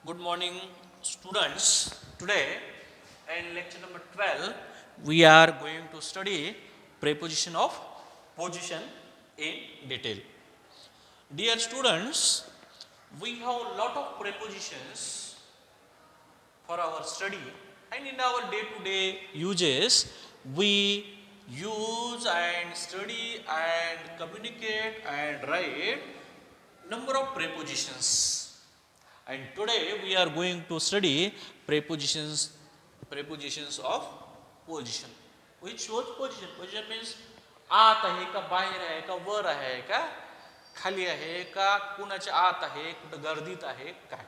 Good morning, students. Today, in lecture number 12, we are going to study preposition of position in detail. Dear students, we have a lot of prepositions for our study, and in our day-to-day uses, we use and study and communicate and write number of prepositions. And today we are going to study prepositions of position. Which was position? Position means आत आहे का बाहेर आहे का वर आहे का खाली आहे का कुणाच्या आत आहे कुठं गर्दीत आहे काय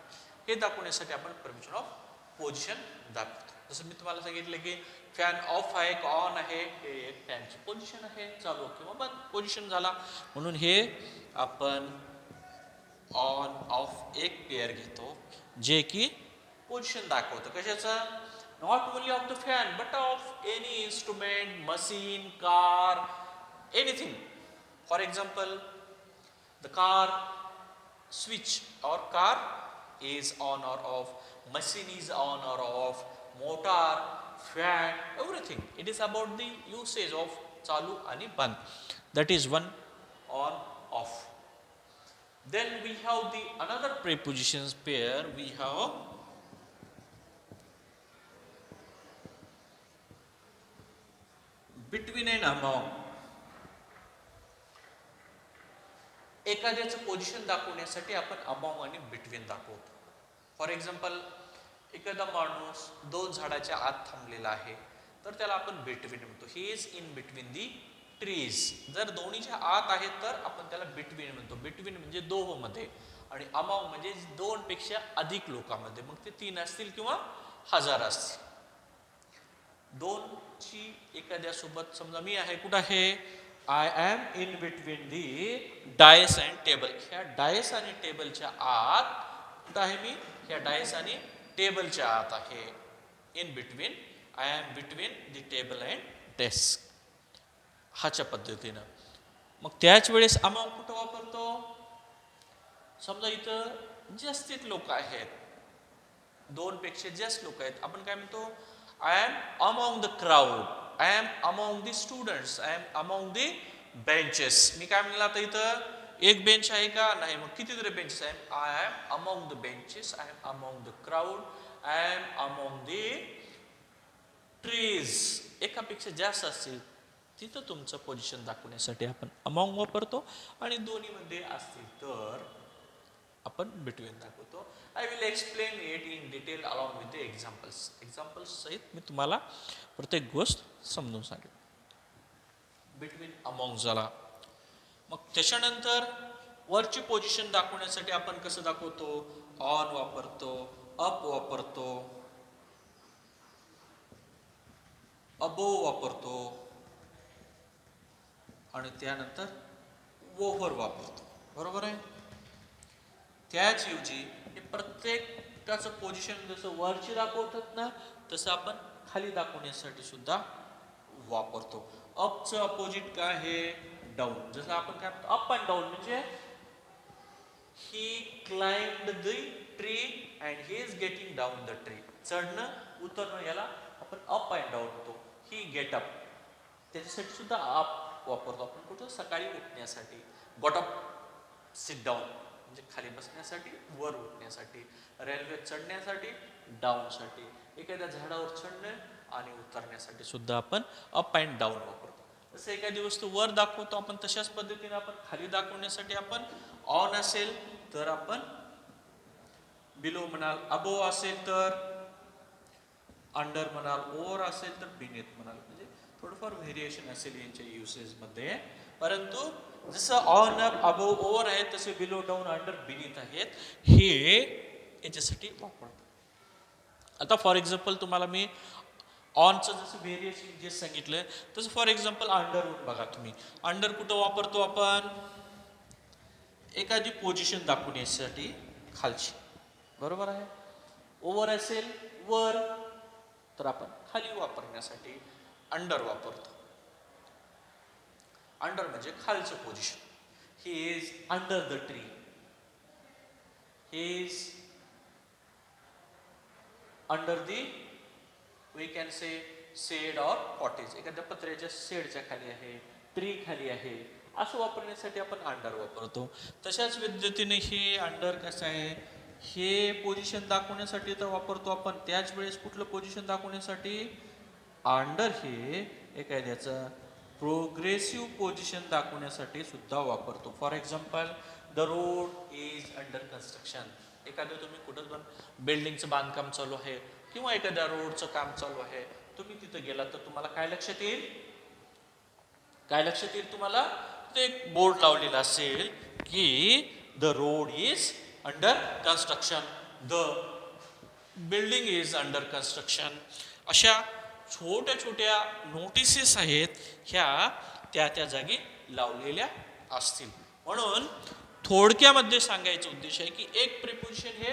हे दाखवण्यासाठी आपण परमिशन ऑफ पोझिशन दाखवतो. जसं मी तुम्हाला सांगितलं की फॅन ऑफ आहे का ऑन आहे हे एक फॅनची पोझिशन आहे चालू किंवा बंद पोझिशन झाला म्हणून हे आपण ऑन ऑफ एक पेअर घेतो जे की पोझिशन दाखवतं कशाचं not only of the fan but of any instrument machine car anything. For example the car switch or car is on or off, machine is on or off, motor, fan, everything. It is about the usage of chalu and band. That is one on off. Then we have the another prepositions pair. We have between and among. एखाद्याचं position दाखवण्यासाठी आपण amount आणि between दाखवतो. For example एखादा माणूस दोन झाडाच्या आत थांबलेला आहे तर त्याला आपण बिटवीन म्हणतो. ही is in between the trees. जर दोन्हीच्या आत आहेत तर आपण त्याला बिटवीन म्हणतो. बिटवीन म्हणजे दोघमध्ये आणि अमाउंट म्हणजे दोन पेक्षा अधिक लोकांमध्ये. मग ते 3 असतील किंवा 1000 असतील. दोनची एखाद्यासोबत समजा मी आहे कुठं आहे I am in between the dais and table. ह्या डायस आणि टेबलच्या आत कुठं आहे मी ह्या डायस आणि टेबलच्या आत आहे. In between I am between the table and desk हाच्या पद्धतीनं. मग त्याच वेळेस अमाउंट कुठं वापरतो समजा इथं जास्तीत लोक आहेत दोनपेक्षा जास्त लोक आहेत आपण काय म्हणतो I am among the crowd. I am among the students. I am among the benches. मी काय म्हणलं आता इथं एक बेंच आहे का नाही मग कितीतरी बेंचेस आहे. I am among the benches. I am among the crowd. I am among the trees. एकापेक्षा जास्त असतील तिथं तुमचं पोझिशन दाखवण्यासाठी आपण अमॉंग वापरतो आणि दोन्हीमध्ये असतील तर आपण बिटवीन दाखवतो. I will explain it in detail along with the examples. Examples सहित मी तुम्हाला प्रत्येक गोष्ट समजून सांगेन. बिटवीन अमॉंग झाला. मग त्याच्यानंतर वरची पोझिशन दाखवण्यासाठी आपण कसं दाखवतो ऑन वापरतो अप वापरतो अबोव वापरतो आणि त्यानंतर ओव्हर वापरतो. बरोबर आहे. त्याच ऐवजी हे प्रत्येकाचं पोझिशन जसं वरची दाखवतात ना तसं आपण खाली दाखवण्यासाठी सुद्धा वापरतो. अपचं अपोजिट काय आहे डाऊन. जसं आपण काय म्हणतो अप अँड डाऊन म्हणजे he climbed the tree and he is getting down the tree. चढणं उतरणं याला आपण अप अँड डाऊन म्हणतो. ही गेट अप त्याच्यासाठी सुद्धा अप वापरतो आपण कुठं सकाळी उठण्यासाठी. गॉट अप सिट डाऊन म्हणजे खाली बसण्यासाठी वर उठण्यासाठी. रेल्वे चढण्यासाठी डाऊनसाठी. एखाद्या झाडावर चढणं आणि उतरण्यासाठी सुद्धा आपण अप अँड डाऊन वापरतो. जसं एखादी वस्तू वर दाखवतो आपण तशाच पद्धतीने आपण खाली दाखवण्यासाठी आपण ऑन असेल तर आपण बिलो म्हणाल. अबोव असेल तर अंडर म्हणाल. ओव्हर असेल तर बिनेथ म्हणाल. म्हणजे थोडंफार व्हेरिएशन असेल यांच्या युसेसमध्ये. परंतु जसं ऑन अप अबोव ओव्हर आहे तसे बिलो डाऊन अंडर बिनीथ आहेत हे याच्यासाठी वापरतात. आता फॉर एक्झाम्पल तुम्हाला मी ऑनचं जसं व्हेरिएशन जे सांगितलं तसं फॉर एक्झाम्पल अंडरवून बघा तुम्ही. अंडर कुठं वापरतो आपण एखादी पोझिशन दाखवण्यासाठी खालची. बरोबर आहे. ओव्हर असेल वर तर आपण खाली वापरण्यासाठी अंडर वापरतो. अंडर म्हणजे खालचं position. He is under the tree. He is under the we can say shed or cottage, एखाद्या पत्र्याच्या शेडच्या खाली आहे, ट्री खाली आहे, असं वापरण्यासाठी आपण अंडर वापरतो. तशाच पद्धतीने हे अंडर कसं आहे, हे पोझिशन दाखवण्यासाठी तर वापरतो आपण. त्याच वेळेस कुठलं पोझिशन दाखवण्यासाठी अंडर हे एखाद्याचं प्रोग्रेसिव्ह पोझिशन दाखवण्यासाठी सुद्धा वापरतो. For example the road is under construction. एखादं तुम्ही कुठं पण बिल्डिंगचं बांधकाम चालू आहे किंवा एखाद्या रोडचं काम चालू आहे, तुम्ही तिथं गेला तर तुम्हाला काय लक्षात येईल, काय लक्षात येईल तुम्हाला, ते एक बोर्ड लावलेला असेल की the road is under construction, the building is under construction. अशा छोट्या छोट्या नोटिसेस आहेत, ह्या त्या त्या जागी लावलेल्या असतील. म्हणून थोडक्यामध्ये सांगायचा उद्देश आहे की एक प्रिपोजिशन हे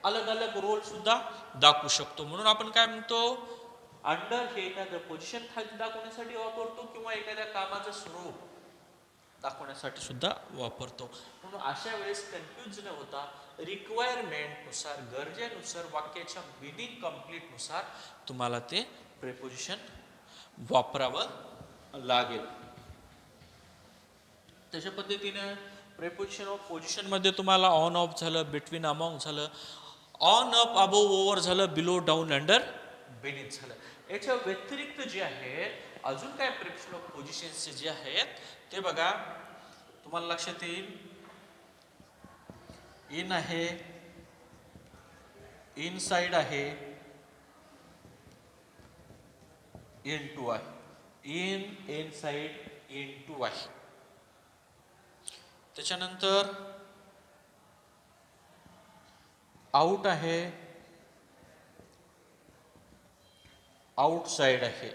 अलग अलग रोल सुद्धा दाखवू शकतो. म्हणून आपण काय म्हणतो, अंडर हे एखादं पोझिशन खाली दाखवण्यासाठी वापरतो किंवा एखाद्या कामाचं स्वरूप दाखवण्यासाठी सुद्धा वापरतो. म्हणून अशा वेळेस कन्फ्यूज न होता रिक्वायरमेंट नुसार, गरजेनुसार, वाक्याच्या मिनिंग कंप्लीट नुसार तुम्हाला ते प्रिपोजिशन वापरावं लागेल. तशा पद्धतीने प्रिपोजिशन ऑफ पोझिशन मध्ये तुम्हाला ऑन ऑफ झालं, बिटवीन अमॉंग झालं, ऑन अप अबोव ओव्हर झालं, बिलो डाऊन अंडर बेनीथ झालं. याच्या व्यतिरिक्त जे आहे अजून काय प्रिपोजिशन ऑफ पोझिशन्स जे आहेत ते बघा, तुम्हाला लक्षात येईल. इन आहे, इनसाइड आहे, इन टू आहे. इन, इनसाइड, इन टू आहे. त्याच्यानंतर आउट आहे, आउटसाइड आहे.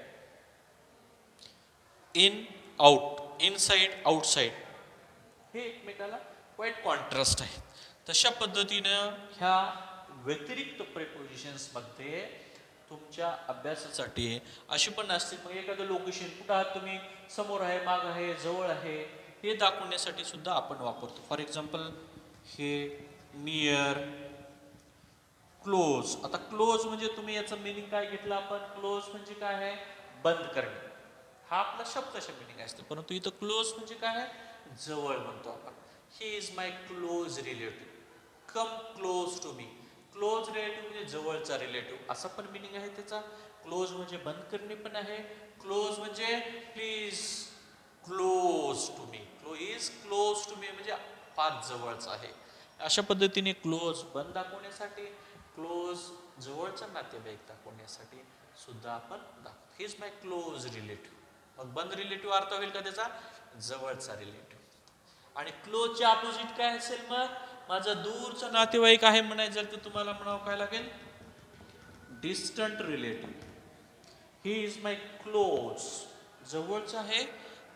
इन, आउट, इनसाइड, आउटसाइड हे एकमेकाला क्वाईट कॉन्ट्रास्ट आहे. तशा पद्धतीनं ह्या व्यतिरिक्त प्रिपोजिशन्स मध्ये तुमच्या अभ्यासासाठी अशी पण असते. मग एखादं लोकेशन कुठं आहात तुम्ही, समोर आहे, माग आहे, जवळ आहे, हे दाखवण्यासाठी सुद्धा आपण वापरतो. फॉर एक्झाम्पल हे नियर, क्लोज. आता क्लोज म्हणजे तुम्ही याचं मिनिंग काय घेतलं आपण, क्लोज म्हणजे काय आहे, बंद करणे, हा आपला शब्दाचा मिनिंग असतो. परंतु इथं क्लोज म्हणजे काय आहे, जवळ म्हणतो आपण. He is my close relative, come close to me. Close relative म्हणजे जवळचा रिलेटिव्ह, असा पण मिनिंग आहे त्याचा. क्लोज म्हणजे बंद करणे पण आहे. क्लोज म्हणजे please close to me, is close to me म्हणजे फार जवळचा आहे. अशा पद्धतीने क्लोज बंद दाखवण्यासाठी, क्लोज जवळचा नातेवाईक दाखवण्यासाठी सुद्धा आपण दाखवतो. ही इज माय क्लोज रिलेटिव्ह. मग बंद रिलेटिव्ह अर्थ होईल का त्याचा, जवळचा रिलेटिव्ह. आणि क्लोजच्या अपोजिट काय असेल, मग माझा दूरचा नातेवाईक आहे म्हणायचं तर तुम्हाला म्हणावं काय लागेल, distant relative. He is my close, जवळचा आहे,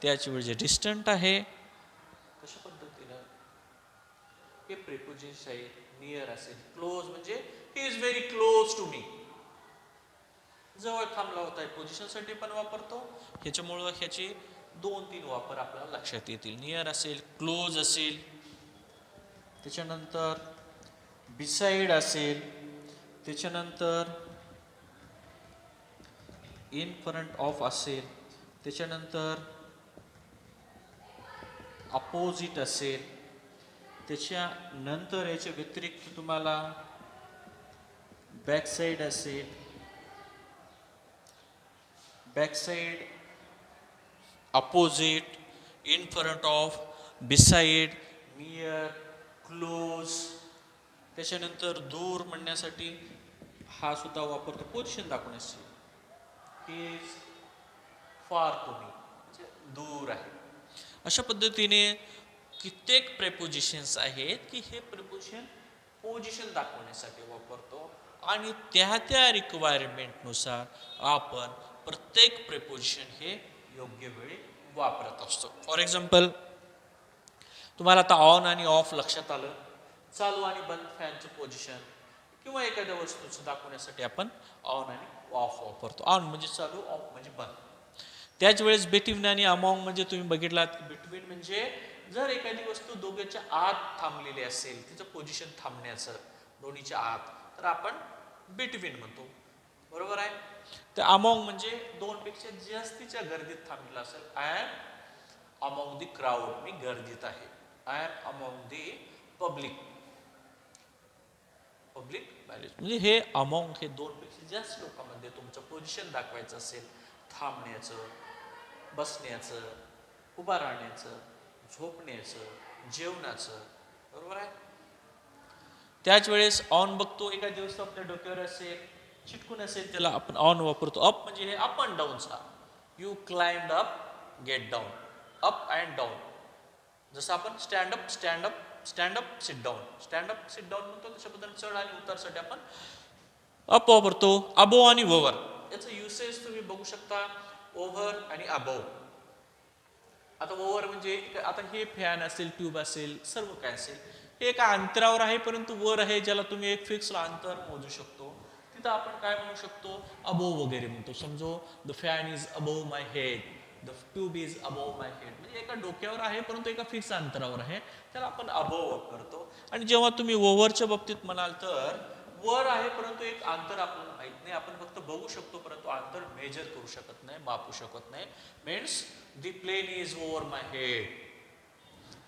त्याची म्हणजे डिस्टंट आहे. कशा पद्धतीनं हे प्रिपोजिशन्स आहे. नियर असेल, क्लोज म्हणजे he is very close to मी, जवळ थांबला होता. पोझिशनसाठी पण वापरतो. ह्याच्यामुळं ह्याची 2-3 वापर आपल्याला लक्षात येतील. नियर असेल, क्लोज असेल, त्याच्यानंतर बिसाइड असेल, त्याच्यानंतर इन फ्रंट ऑफ असेल, त्याच्यानंतर अपोजिट असेल, त्याच्यानंतर याच्या व्यतिरिक्त तुम्हाला बॅकसाइड असेल, backside, opposite, in front of, beside, near, close. त्याच्यानंतर दूर म्हणण्यासाठी हा सुद्धा वापरतो पोझिशन दाखवण्यासाठी. He is far to me म्हणजे दूर आहे. अशा पद्धतीने कित्येक प्रेपोजिशन्स आहेत की हे प्रेपोजिशन पोझिशन दाखवण्यासाठी वापरतो आणि त्या त्या रिक्वायरमेंटनुसार आपण प्रत्येक प्रेपोजिशन हे योग्य वेळी वापरत असतो. फॉर एक्झाम्पल तुम्हाला आता ऑन आणि ऑफ लक्षात आलं. चालू आणि बंद फॅनचं पोझिशन किंवा एखाद्या वस्तूचं दाखवण्यासाठी आपण ऑन आणि ऑफ वापरतो. ऑन म्हणजे चालू, ऑफ म्हणजे बंद. त्याच वेळेस बिटवीन आणि अमॉंग म्हणजे तुम्ही बघितलात, बिटवीन म्हणजे जर एखादी वस्तू दोघांच्या आत थांबलेली असेल, तिचं पोझिशन थांबण्याचं दोन्हीच्या आत, तर आपण बिटवीन म्हणतो, बरोबर आहे. तर अमॉंग म्हणजे दोनपेक्षा जास्तीच्या गर्दीत थांबलेला असेल. I am among the crowd, मी गर्दीत आहे. I am among the public, public marriage म्हणजे हे अमॉंग हे दोनपेक्षा जास्त लोकांमध्ये तुमचं पोझिशन दाखवायचं असेल, थांबण्याचं, बसण्याचं, उभा राहण्याचं, झोपण्याचं, जेवणाचं, बरोबर आहे. त्याच वेळेस ऑन बघतो, एका दिवस आपल्या डोक्यावर असेल, चिटकून असेल, त्याला आपण ऑन वापरतो. अप म्हणजे हे अप अँड डाऊनचा, you climbed up, get down, up and down. जसं आपण stand up stand up stand up sit down, stand up sit down म्हणतो, त्याच्याबद्दल चढ आणि उतारसाठी आपण अप वापरतो. अबो आणि ओव्हर याचं युसेज तुम्ही बघू शकता, ओव्हर आणि अबोव. आता ओव्हर म्हणजे आता हे फॅन असेल, ट्यूब असेल, सर्व काय असेल, हे एका अंतरावर आहे, परंतु वर आहे, ज्याला तुम्ही एक फिक्स अंतर मोजू शकतो. तिथं आपण काय म्हणू शकतो, अबोव वगैरे म्हणतो. समजो the fan is above my head, the tube is above my head, म्हणजे एका डोक्यावर आहे, परंतु एका फिक्स अंतरावर आहे, त्याला आपण अबोव करतो. आणि जेव्हा तुम्ही ओव्हरच्या बाबतीत म्हणाल तर वर आहे, परंतु एक अंतर आपल्याला माहित नाही, आपण फक्त बघू शकतो, परंतु अंतर मेजर करू शकत नाही, मापू शकत नाही. Means the plain is over my head,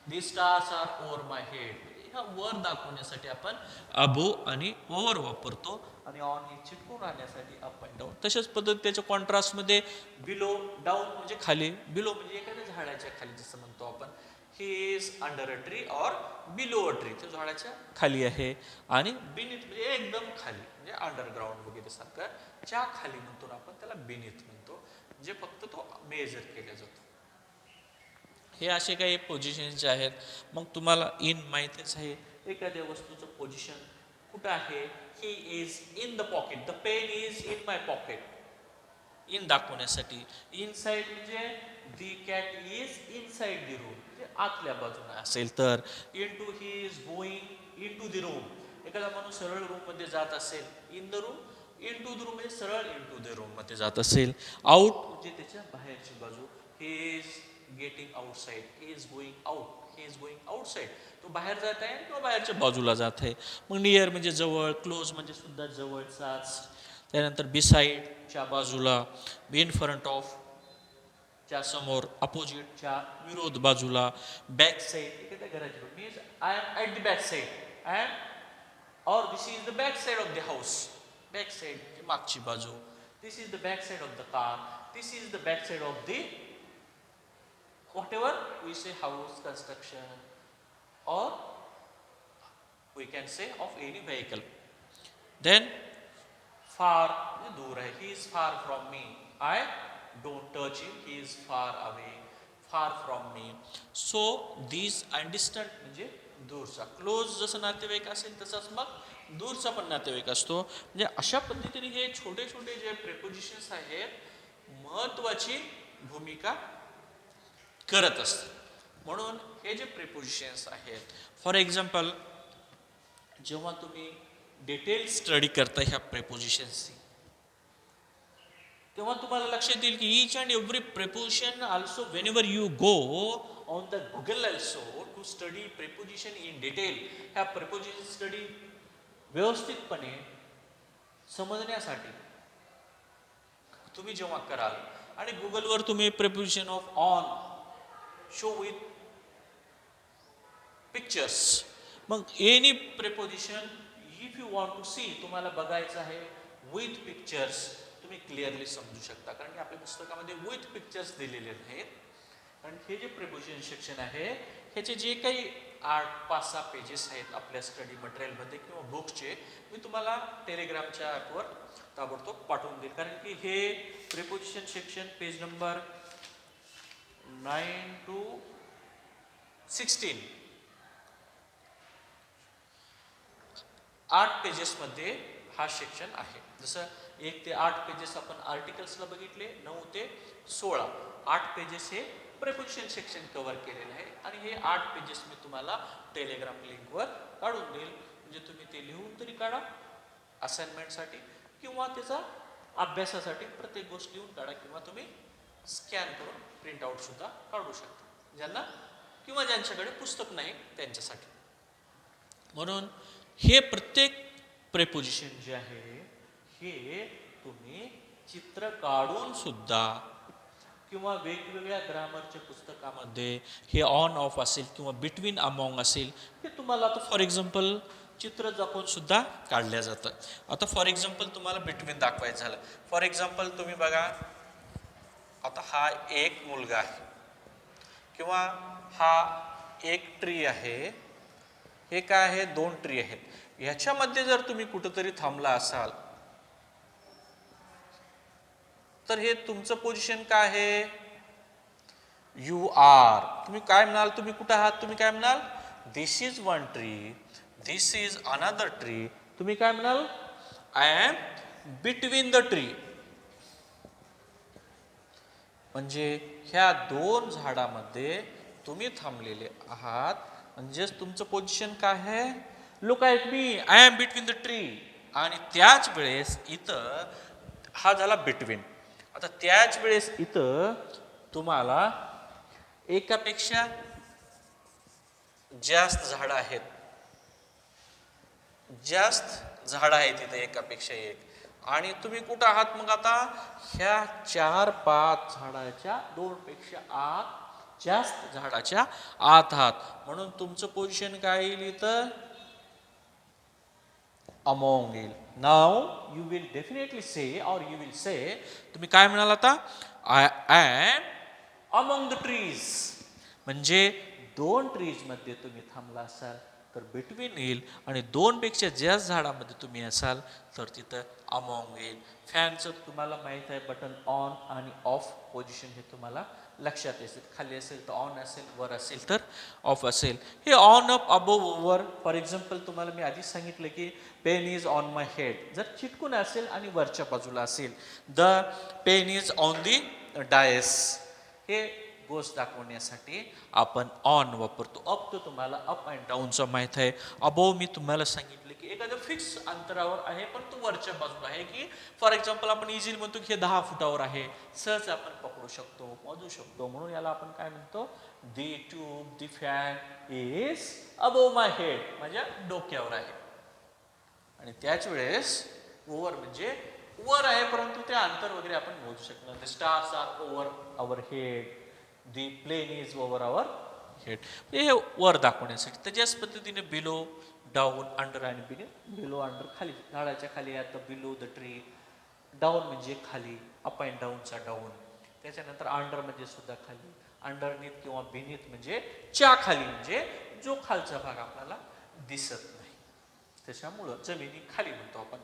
the stars R over my head. ह्या वर दाखवण्यासाठी आपण अबो आणि ओव्हर वापरतो, आणि ऑन हे चिटकून राहण्यासाठी अप अँड डाऊन. तशाच पद्धती त्याच्या कॉन्ट्रास्टमध्ये बिलो, डाऊन म्हणजे खाली, बिलो म्हणजे एखाद्या झाडाच्या खाली, जसं म्हणतो आपण he is under a tree और बिलो अ ट्री, तो झाडाच्या खाली आहे. आणि बिनीथ म्हणजे एकदम खाली, म्हणजे अंडरग्राऊंड वगैरे सारखं, च्या खाली म्हणतो ना आपण, त्याला बिनीथ म्हणतो, म्हणजे फक्त तो मेजर केला जातो. हे असे काही पोझिशन्स जे आहेत. मग तुम्हाला इन माहितीच आहे, एखाद्या वस्तूचं पोझिशन कुठं आहे. He is in the pocket, the pen is in my pocket, in दाखवण्यासाठी. इनसाइड म्हणजे the cat is inside the room, म्हणजे आतल्या बाजूला असेल तर. Into, he is going into the room, एखादा माणूस सरळ रूम मध्ये जात असेल, in the room. Into the room म्हणजे सरळ इन टू द रूम मध्ये जात असेल. आउट म्हणजे त्याच्या बाहेरची बाजू, ही is getting outside, he is going out, he is going outside, तो बाहेर जात आहे किंवा बाहेरच्या बाजूला जात आहे. मग नियर म्हणजे जवळ, क्लोज म्हणजे सुद्धा जवळचाच. त्यानंतर बिसाईडच्या बाजूला, इन फ्रंट ऑफ च्या समोर, अपोजिटच्या विरोध बाजूला. बॅक साईड एखाद्या घराची means I am at the back side, I am, or this is the back side of the house. Back side म्हणजे मागची बाजू. This is the back side of the car, this is the back side of the whatever we say house construction, or we can say of any vehicle. Then far म्हणजे दूर आहे, he is far from me, I don't touch him, he is far away, far from me. So these and distant म्हणजे दूरचा. Close जसं नातेवाईक असेल तसंच मग दूरचा पण नातेवाईक असतो. म्हणजे अशा पद्धतीने हे छोटे छोटे जे प्रेपोजिशन्स आहेत महत्वाची भूमिका करत असतात. म्हणून हे जे प्रेपोजिशन्स आहेत, फॉर एक्झाम्पल जेव्हा तुम्ही डिटेल स्टडी करता ह्या प्रेपोजिशन्सची, तेव्हा तुम्हाला लक्षात येईल की each and every preposition also whenever you go on the Google also to study preposition in detail, ह्या प्रेपोजिशन स्टडी व्यवस्थितपणे समजण्यासाठी तुम्ही जेव्हा कराल, आणि गुगलवर तुम्ही preposition of on show with pictures, मग any preposition if you want to see, तुम्हाला बघायचं आहे विथ पिक्चर्स, तुम्ही क्लिअरली समजू शकता. कारण की आपल्या पुस्तकामध्ये विथ पिक्चर्स दिलेले आहेत. कारण हे जे प्रेपोजिशन सेक्शन आहे, ह्याचे जे काही 8-5-6 पेजेस आहेत आपल्या स्टडी मटेरियलमध्ये किंवा बुक्सचे, मी तुम्हाला टेलिग्रामच्या ॲपवर ताबडतोब पाठवून देईल. कारण की हे preposition section page number 9 to 16 8 पेजेसमध्ये हा सेक्शन आहे. जसं 1 ते 8 पेजेस आपण आर्टिकल्सला बघितले, 9 ते 16 8 पेजेस हे प्रेपोजिशन सेक्शन कव्हर केलेलं आहे. आणि हे 8 पेजेस मी तुम्हाला टेलिग्राम लिंकवर काढून देईल. म्हणजे तुम्ही ते लिहून तरी काढा असाइनमेंटसाठी, किंवा त्याचा अभ्यासासाठी प्रत्येक गोष्ट लिहून काढा, किंवा तुम्ही स्कॅन करून प्रिंटआउट सुद्धा काढू शकता, ज्यांना किंवा ज्यांच्याकडे पुस्तक नाही त्यांच्यासाठी. म्हणून हे प्रत्येक प्रेपोजिशन जे आहे हे तुम्ही चित्र काढून सुद्धा किंवा वेगवेगळ्या ग्रामरच्या पुस्तकामध्ये हे ऑन ऑफ असेल किंवा बिटवीन अमॉंग असेल हे तुम्हाला आता फॉर एक्झाम्पल चित्र दाखवून सुद्धा काढल्या जातं. आता फॉर एक्झाम्पल तुम्हाला बिटवीन दाखवायचं झालं, फॉर एक्झाम्पल तुम्ही बघा, आता हा एक मुलगा आहे किंवा हा एक ट्री आहे, हे काय आहे, दोन ट्री आहेत. ह्याच्यामध्ये जर तुम्ही कुठंतरी थांबला असाल तर हे तुमचं पोझिशन काय आहे, यू आर. तुम्ही काय म्हणाल, तुम्ही कुठं आहात, तुम्ही काय म्हणाल, this is one tree, this is another tree. तुम्ही काय म्हणाल, I am between the tree. म्हणजे ह्या दोन झाडामध्ये तुम्ही थांबलेले आहात, म्हणजेच तुमचं पोझिशन काय आहे, look at me, I am between the tree. आणि त्याच वेळेस इथं हा झाला बिटवीन. आता त्याच वेळेस इथं तुम्हाला एकापेक्षा जास्त झाडं आहेत, जास्त झाडं आहेत इथं एकापेक्षा एक. आणि तुम्ही कुठं आहात मग आता, ह्या 4-5 झाडाच्या 2 पेक्षा आत, जास्त झाडाच्या आत आहात. म्हणून तुमचं पोझिशन काय येईल इथं, अमॉंग येईल. नाव यू विल डेफिनेटली से और यू विल से, तुम्ही काय म्हणाल आता, I am among the trees. म्हणजे 2 ट्रीज मध्ये तुम्ही थांबला असाल तर बिटवीन येईल, आणि 2 पेक्षा जास्त झाडामध्ये तुम्ही असाल तर तिथं अमॉंग येईल. फॅनचं तुम्हाला माहित आहे बटन ऑन आणि ऑफ पोझिशन हे तुम्हाला लक्षात असेल, खाली असेल तर ऑन असेल, वर असेल तर ऑफ असेल. हे on up above over, for example तुम्हाला मी आधीच सांगितलं की pen is on my head, जर चिटकून असेल आणि वरच्या बाजूला असेल, the pen is on the Dias, हे गोष्ट दाखवण्यासाठी आपण ऑन वापरतो. अप तर तुम्हाला अप अँड डाऊनचा माहित आहे. अबोव मी तुम्हाला सांगितलं की एखादं फिक्स अंतरावर आहे पण तो वरच्या बाजूला आहे, की फॉर एक्झाम्पल आपण इझिली म्हणतो की हे 10 फुटावर आहे, सहज आपण पकडू शकतो, मोजू शकतो. म्हणून याला आपण काय म्हणतो, the tube, the fan is above my head, माझ्या डोक्यावर आहे. आणि त्याच वेळेस ओव्हर म्हणजे वर आहे परंतु ते अंतर वगैरे आपण मोजू शकणार. The stars R over our head, the plain is over our head, हे वर दाखवण्यासाठी. त्याच्याच पद्धतीने बिलो, डाऊन, अंडर आणि बिलो अंडर खाली, झाडाच्या खाली आता बिलो द ट्री. डाऊन म्हणजे खाली, अप अँड डाऊनचा डाऊन. त्याच्यानंतर अंडर म्हणजे सुद्धा खाली, अंडरनीथ किंवा बिनीथ म्हणजे च्या खाली, म्हणजे जो खालचा भाग आपल्याला दिसत नाही, त्याच्यामुळं जमिनी खाली म्हणतो आपण,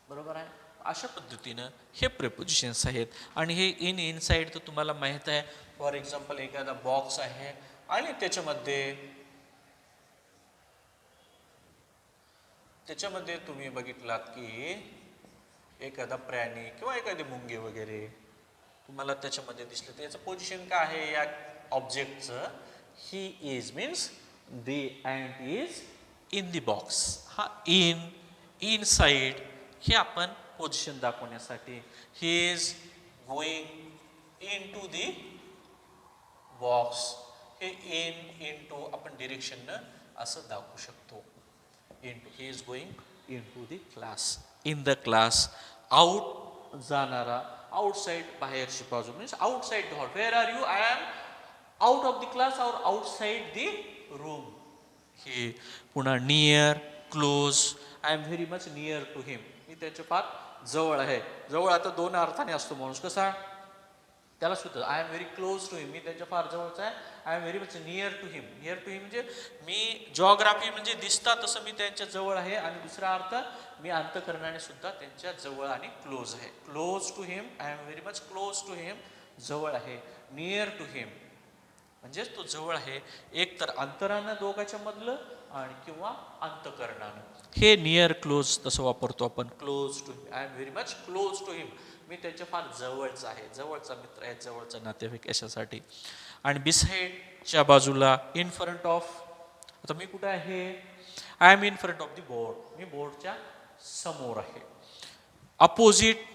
बरोबर आहे. अशा पद्धतीनं हे प्रेपोजिशन्स आहेत. आणि हे इन इनसाइड तर तुम्हाला माहित आहे. फॉर एक्झाम्पल एखादा बॉक्स आहे आणि त्याच्यामध्ये तुम्ही बघितलात की एखादा प्राणी किंवा एखादी मुंगी वगैरे तुम्हाला त्याच्यामध्ये दिसलं, तर याचं पोझिशन काय आहे या ऑब्जेक्टचं, he is means the ant is in the box. हा इनसाइड हे आपण पोझिशन दाखवण्यासाठी, he is going into the box, हे इन टू आपण डिरेक्शननं असं दाखवू शकतो. Into, he is going into the class, in the class. Out जाणारा, आउटसाइड बाहेरची बाजू, means outside the hall. Where are you, I am out of the class or outside the room. हे पुन्हा near, close, I am very much near to him, मी त्याच्या फार जवळ आहे. जवळ आता 2 अर्थाने असतो माणूस, कसा, त्याला सुद्धा I am very close to him, मी त्याच्या फार जवळचा आहे. I am very much near to him, near to him म्हणजे मी जॉग्राफी म्हणजे दिसतात तसं मी त्यांच्या जवळ आहे. आणि दुसरा अर्थ, मी अंतःकरणाने सुद्धा त्यांच्या जवळ आणि क्लोज आहे. Close to him, I am very much close to him, जवळ आहे. नियर टू हिम म्हणजेच तो जवळ आहे, एक तर अंतरानं दोघांच्या मधलं आणि किंवा अंतःकरणानं. हे नियर क्लोज तसं वापरतो आपण, close to him, I am very much close to him, मी त्याच्या फार जवळचा आहे, जवळचा मित्र आहे, जवळचा नातेवाईक अशासाठी. आणि बिसाइडच्या बाजूला, इन फ्रंट ऑफ, आता मी कुठे आहे, I am in front of the board, मी बोर्डच्या समोर आहे. अपोजिट,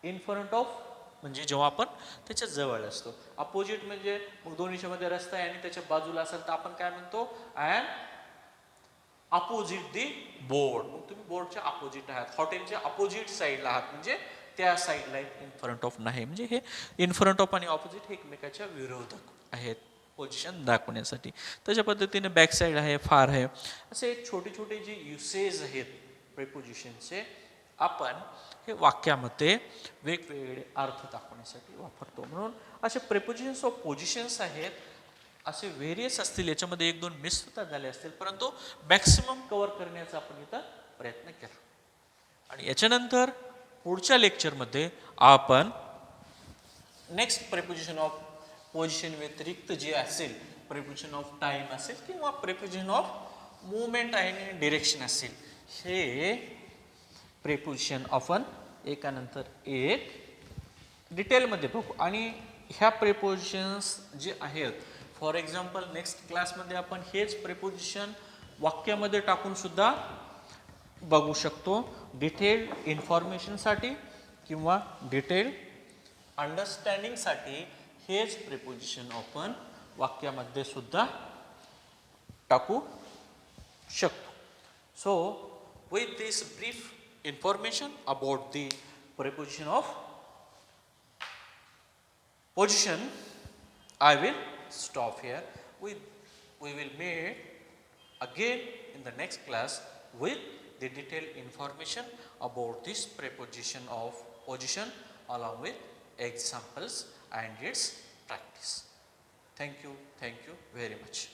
इन फ्रंट ऑफ म्हणजे जेव्हा आपण त्याच्या जवळ असतो. अपोजिट म्हणजे मग दोन्हीच्या मध्ये रस्ता आहे आणि त्याच्या बाजूला असेल तर आपण काय म्हणतो, I M opposite the board. मग तुम्ही बोर्डच्या अपोजिट आहात, हॉटेलच्या अपोजिट साईडला आहात, म्हणजे त्या साईडला इन फ्रंट ऑफ नाही. म्हणजे हे इन फ्रंट ऑफ आणि ऑपोजिट हे एकमेकाच्या विरोधक आहेत पोझिशन दाखवण्यासाठी. तशा पद्धतीने बॅक साईड आहे, फार आहे, असे छोटे छोटे जे युसेज आहेत प्रिपोजिशनचे आपण हे वाक्यामध्ये वेगवेगळे अर्थ दाखवण्यासाठी वापरतो. म्हणून असे प्रिपोजिशन्स ऑफ पोझिशन्स आहेत, असे व्हेरियस असतील, याच्यामध्ये एक दोन मिस सुद्धा झाले असतील, परंतु मॅक्सिमम कव्हर करण्याचा आपण इथं प्रयत्न केला. आणि याच्यानंतर पुढच्या लेक्चरमध्ये आपण नेक्स्ट प्रिपोजिशन ऑफ पोझिशन व्यतिरिक्त जे असेल, प्रिपोजिशन ऑफ टाइम असेल किंवा प्रिपोजिशन ऑफ मुवमेंट आणि डिरेक्शन असेल, हे प्रिपोजिशन आपण एकानंतर एक डिटेलमध्ये बघू. आणि ह्या प्रिपोजिशन्स जे आहेत, फॉर एक्झाम्पल नेक्स्ट क्लासमध्ये आपण हेच प्रिपोजिशन वाक्यामध्ये टाकून सुद्धा बघू शकतो, डिटेल्ड इन्फॉर्मेशनसाठी किंवा डिटेल्ड अंडरस्टँडिंगसाठी हेच प्रिपोजिशन आपण वाक्यामध्ये सुद्धा टाकू शकतो. So with this brief information about the preposition of position, I will stop here. We will meet again in the next class with the detailed information about this preposition of position along with examples and its practice. Thank you very much.